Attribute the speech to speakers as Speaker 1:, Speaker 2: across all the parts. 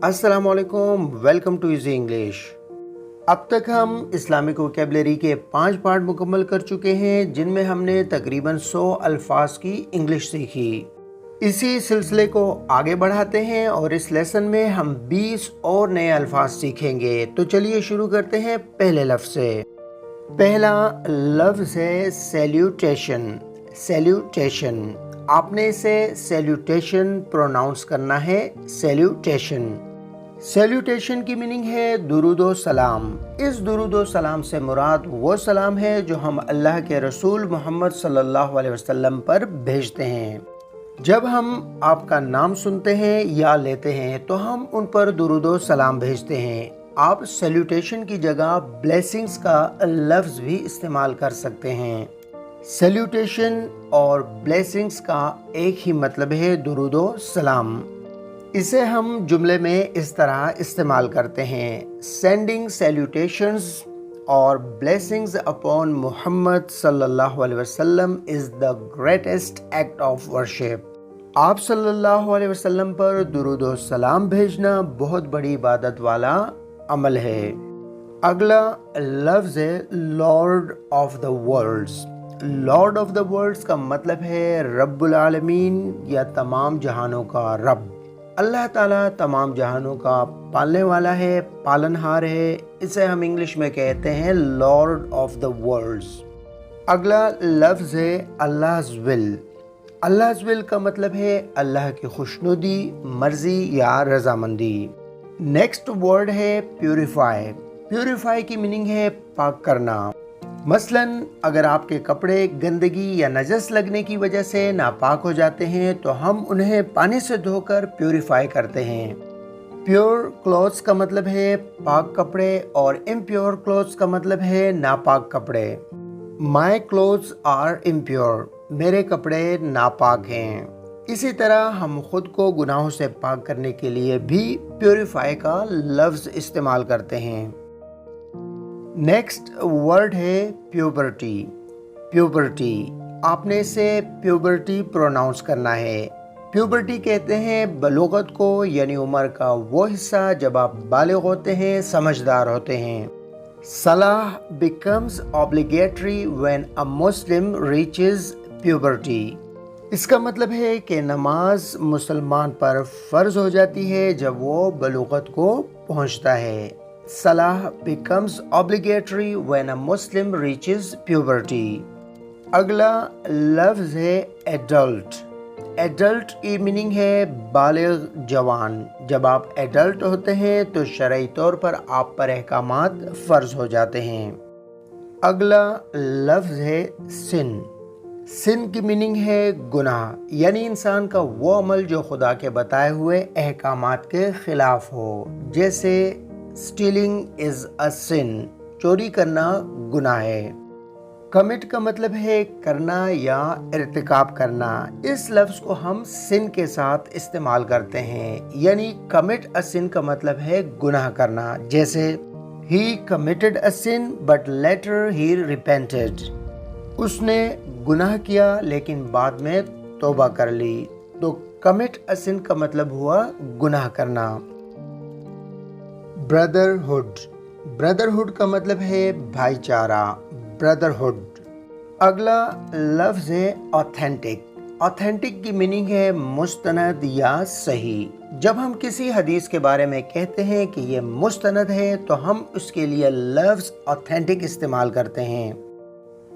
Speaker 1: अस्सलामुअलैकुम, welcome to easy English. अब तक हम इस्लामिक वोकैबुलरी के 5 पार्ट मुकम्मल कर चुके हैं, जिनमें हमने तकरीबन 100 अल्फाज की इंग्लिश सीखी। इसी सिलसिले को आगे बढ़ाते हैं और इस लेसन में हम 20 और नए अल्फाज सीखेंगे। तो चलिए शुरू करते हैं पहले लफ्ज़ से। पहला लफ्ज़ है सैल्यूटेशन। सैल्यूटेशन, आपने इसे सैल्यूटेशन प्रोनाउंस करना है, सैल्यूटेशन। सैल्यूटेशन की मीनिंग है दुरूदो सलाम। इस दुरूदो सलाम से मुराद वो सलाम है जो हम अल्लाह के रसूल मोहम्मद सल्लल्लाहु अलैहि वसल्लम पर भेजते हैं। जब हम आपका नाम सुनते हैं या लेते हैं तो हम उन पर दुरूदो सलाम भेजते हैं। आप सैल्यूटेशन की जगह ब्लेसिंग्स का लफ्ज़ भी इस्तेमाल कर सकते हैं। सैल्यूटेशन और ब्लेसिंग्स का एक ही मतलब है, दुरूदो सलाम। इसे हम जुमले में इस तरह इस्तेमाल करते हैं, सेंडिंग सैल्यूटेशंस और ब्लेसिंग्स अपॉन मुहम्मद सल्लल्लाहु अलैहि वसल्लम is the greatest act of worship. आप सल्लल्लाहु अलैहि वसल्लम पर दुरूदो सलाम भेजना बहुत बड़ी इबादत वाला अमल है। अगला लफ्ज़ है lord of the worlds. Lord of the worlds का मतलब है रब्बुल आलमीन या तमाम जहानों का रब। अल्लाह ताला तमाम जहानों का पालने वाला है, पालनहार है। इसे हम इंग्लिश में कहते हैं लॉर्ड ऑफ द वर्ल्ड्स। अगला लफ्ज़ है अल्लाह's विल। अल्लाह's विल का मतलब है अल्लाह की खुशनुदी, मर्जी या रजामंदी। नेक्स्ट वर्ड है प्यूरिफाई। प्यूरिफाई की मीनिंग है पाक करना। मसलन अगर आपके कपड़े गंदगी या नजस लगने की वजह से नापाक हो जाते हैं तो हम उन्हें पानी से धोकर प्यूरिफाई करते हैं। प्योर क्लॉथ्स का मतलब है पाक कपड़े और इम्प्योर क्लॉथ्स का मतलब है नापाक कपड़े। माई क्लोथ्स आर इम्प्योर, मेरे कपड़े नापाक हैं। इसी तरह हम खुद को गुनाहों से पाक करने के लिए भी प्यूरिफाई का लफ्ज़ इस्तेमाल करते हैं। नेक्स्ट वर्ड है प्यूबर्टी। प्यूबर्टी, आपने इसे प्यूबर्टी प्रोनाउंस करना है। प्यूबर्टी कहते हैं बलूगत को, यानी उम्र का वो हिस्सा जब आप बालिग होते हैं, समझदार होते हैं। सलाह becomes obligatory when a Muslim reaches puberty. इसका मतलब है कि नमाज मुसलमान पर फ़र्ज हो जाती है जब वो बलूगत को पहुंचता है। सलाह becomes obligatory when a Muslim reaches puberty। अगला लफ्ज़ है एडल्ट। एडल्ट की मीनिंग है बालिग, जवान। जब आप एडल्ट होते हैं तो शरई तौर पर आप पर अहकामात फ़र्ज हो जाते हैं। अगला लफ्ज़ है सिन। सिन की मीनिंग है गुनाह, यानी इंसान का वो अमल जो खुदा के बताए हुए अहकामात के खिलाफ हो। जैसे स्टीलिंग इज अ सिन, चोरी करना गुनाह है। कमिट का मतलब है करना या इर्तिकाब करना। इस लफ्ज़ को हम सिन के साथ इस्तेमाल करते हैं, यानी कमिट अ सिन का मतलब है गुनाह करना। जैसे ही committed a sin but later he repented, उसने गुनाह किया लेकिन बाद में तौबा कर ली। तो कमिट अ सिन का मतलब हुआ गुनाह करना। ब्रदरहुड। ब्रदरहुड का मतलब है भाईचारा, ब्रदरहुड। अगला लफ्ज़ है ऑथेंटिक। ऑथेंटिक की मीनिंग है मुस्तनद या सही। जब हम किसी हदीस के बारे में कहते हैं कि ये मुस्तनद है तो हम उसके लिए लफ्ज़ ऑथेंटिक इस्तेमाल करते हैं।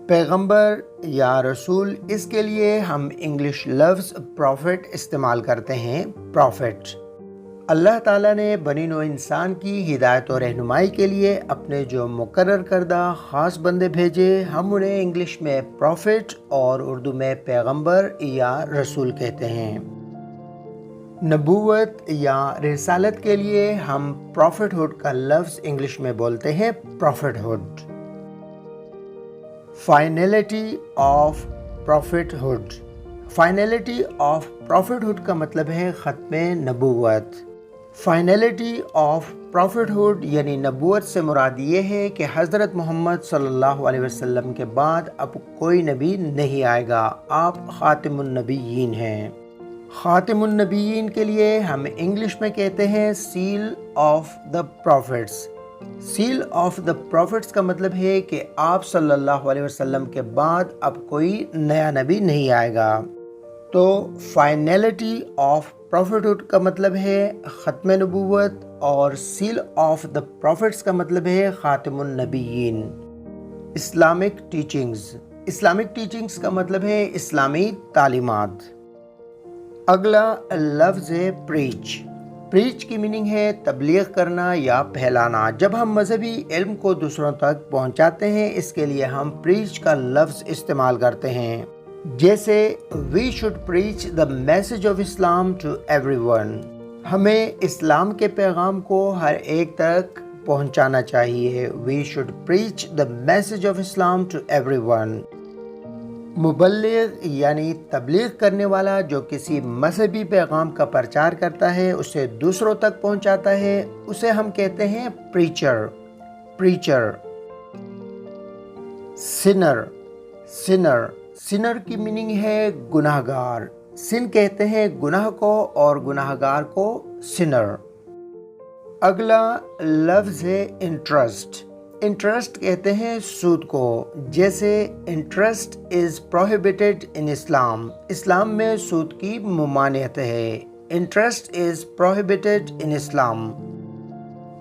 Speaker 1: पैगंबर या रसूल, इसके लिए हम इंग्लिश लफ्ज़ प्रॉफिट इस्तेमाल करते हैं, प्रॉफिट। अल्लाह ताला ने बनी नौ इंसान की हिदायत और रहनुमाई के लिए अपने जो मुकर्रर करदा ख़ास बंदे भेजे, हम उन्हें इंग्लिश में प्रॉफिट और उर्दू में पैगंबर या रसूल कहते हैं। नबूवत या रिसालत के लिए हम प्रॉफिटहुड का लफ्ज़ इंग्लिश में बोलते हैं prophethood. Finality of prophethood. Finality of prophethood का मतलब है ख़त्म नबूवत। फाइनलिटी ऑफ प्रॉफिटहुड यानी नबूवत से मुराद ये है कि हज़रत मोहम्मद सल्लल्लाहु अलैहि वसल्लम के बाद अब कोई नबी नहीं आएगा, आप ख़ातिमुन नबिय्यीन हैं। خاتم النبیین کے لیے ہم انگلش میں کہتے ہیں seal of the prophets. Seal of the prophets کا مطلب ہے کہ آپ صلی اللہ علیہ وسلم کے بعد اب کوئی نیا نبی نہیں آئے گا۔ تو فائنلٹی آف پروفٹہڈ کا مطلب ہے ختم نبوت، اور سیل آف دا پروفٹس کا مطلب ہے خاتم النبیین۔ اسلامک ٹیچنگز، اسلامک ٹیچنگز کا مطلب ہے اسلامی تعلیمات۔ اگلا لفظ ہے پریچ۔ پریچ کی میننگ ہے تبلیغ کرنا یا پھیلانا۔ جب ہم مذہبی علم کو دوسروں تک پہنچاتے ہیں، اس کے لیے ہم پریچ کا لفظ استعمال کرتے ہیں، جیسے we should preach the message of Islam to everyone. ہمیں اسلام کے پیغام کو ہر ایک تک پہنچانا چاہیے۔ We should preach the message of Islam to everyone. مبلغ یعنی تبلیغ کرنے والا جو کسی مذہبی پیغام کا پرچار کرتا ہے، اسے دوسروں تک پہنچاتا ہے، اسے ہم کہتے ہیں preacher. Preacher. Sinner. Sinner. Sinner کی میننگ ہے گناہ گار۔ سن کہتے ہیں گناہ کو، اور گناہ گار کو سنر۔ اگلا لفظ ہے انٹرسٹ۔ انٹرسٹ کہتے ہیں سود کو، جیسے انٹرسٹ از پروہیبٹڈ ان اسلام۔ اسلام میں سود کی ممانعت ہے۔ Interest is prohibited in Islam.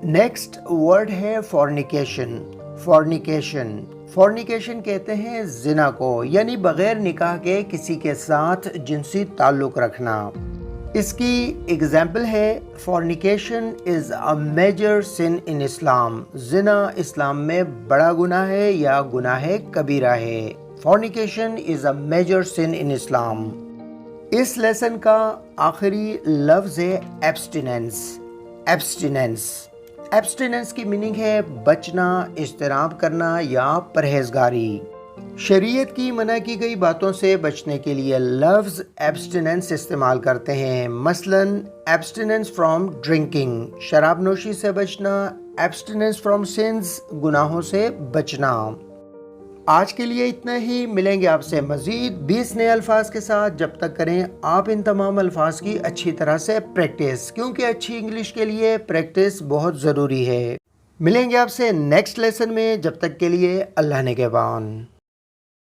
Speaker 1: Next word ہے فورنیکیشن۔ فورنیکیشن۔ فورنیکیشن کہتے ہیں زنا کو، یعنی بغیر نکاح کے کسی کے ساتھ جنسی تعلق رکھنا۔ اس کی اگزامپل ہے فورنیکیشن از اے میجر سن ان اسلام۔ زنا اسلام میں بڑا گناہ ہے یا گناہ کبیرہ ہے۔ فورنیکیشن از اے میجر سن ان اسلام۔ اس لیسن کا آخری لفظ ہے ایبسٹیننس۔ ایبسٹیننس۔ ایبسٹیننس کی میننگ ہے بچنا، اجتناب کرنا یا پرہیزگاری۔ شریعت کی منع کی گئی باتوں سے بچنے کے لیے لفظ ایبسٹیننس استعمال کرتے ہیں، مثلاً ایبسٹیننس فرام ڈرنکنگ، شراب نوشی سے بچنا، ایبسٹیننس فرام سنز، گناہوں سے بچنا۔ آج کے لیے اتنا ہی، ملیں گے آپ سے مزید 20 نئے الفاظ کے ساتھ۔ جب تک کریں آپ ان تمام الفاظ کی اچھی طرح سے پریکٹس، کیونکہ اچھی انگلش کے لیے پریکٹس بہت ضروری ہے۔ ملیں گے آپ سے نیکسٹ لیسن میں، جب تک کے لیے اللہ نگہبان۔